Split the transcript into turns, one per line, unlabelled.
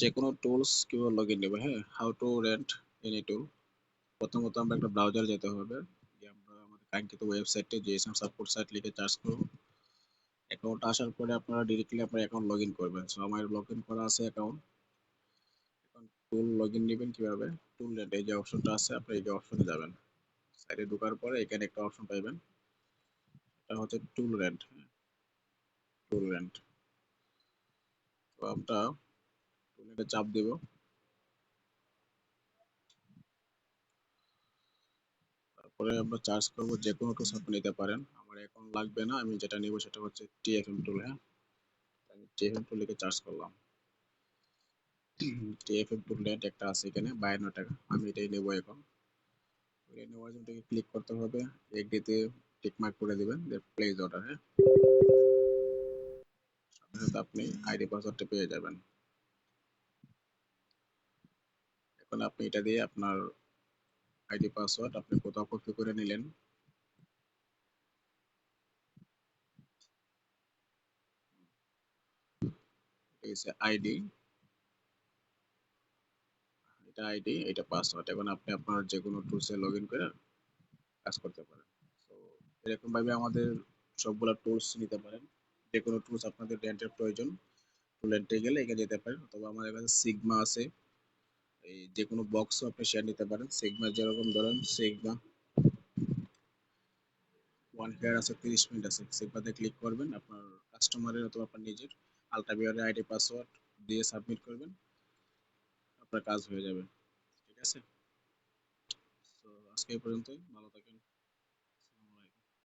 যে কোনো টুলস কিভাবে লগ ইন নেবে, হ্যাঁ, হাউ টু রেন্ট এনি টুল। প্রথমত আমরা একটা ব্রাউজার যেতে হবে, গিয়ে আমরা আমাদের কাঙ্ক্ষিত ওয়েবসাইটে জিএসএম সাপোর্ট সাইট লিখে চার্জ করব। অ্যাকাউন্ট আসার পরে আপনারা ডিরেক্টলি আপনার অ্যাকাউন্ট লগ ইন করবেন। সো আমার লগ ইন করা আছে অ্যাকাউন্ট। এখন টুল লগ ইন নেবেন কিভাবে, টুল রেন্ট এই যে অপশনটা আছে, আপনি এই যে অপশনে যাবেন, সাইটে ঢোকার পরে এখানে একটা অপশন পাইবেন, এটা হচ্ছে টুল রেন্ট। টুল রেন্ট, তো আমরা টুল রেন্টে চাপ দিব। তারপরে আমরা চার্জ করব, যে কোনো টুলস আপনি নিতে পারেন। আমার এখন লাগবে না, আমি যেটা নিব সেটা হচ্ছে টিএফএম টুল। হ্যাঁ, আমি টিএফএম টুল লিখে চার্জ করলাম। টিএফএম টুল রেন্ট একটা আছে এখানে 52 টাকা, আমি এটাই নেবো এখন। এটা নেওয়ার জন্য এটাকে ক্লিক করতে হবে, এগ্রিতে টিক মার্ক করে দিবেন, প্লেস অর্ডার। হ্যাঁ, সাথে সাথে আপনি আইডি পাসওয়ার্ডটা পেয়ে যাবেন। এখন আপনি এটা দিয়ে আপনার আইডি পাসওয়ার্ড আপনি কোথাও কপি করে নিলেন, এটা আইডি, এটা আইডি, এটা পাসওয়ার্ড। এখন আপনি আপনার যে কোনো টুলসে লগ ইন করে কাজ করতে পারেন। তো এরকম ভাবে আমাদের সবগুলা টুলস নিতে পারেন। যে কোনো টুলস আপনাদের রেন্টের প্রয়োজন, টুল রেন্টে গেলে এখানে যেতে পারেন, অথবা আমাদের কাছে সিগমা আছে, এই যে কোনো বক্সও আপনি শেয়ার নিতে পারেন। সিগমা যেরকম ধরেন সিগমা 1 ইয়ার আছে, 30 মিনিট আছে, সিগমাতে ক্লিক করবেন, আপনার কাস্টমারের অথবা আপনার নিজের আলট্রাভিয়ারের আইডি পাসওয়ার্ড দিয়ে সাবমিট করবেন, আপনার কাজ হয়ে যাবে। ঠিক আছে, তো আজকে এই পর্যন্তই, ভালো থাকেন।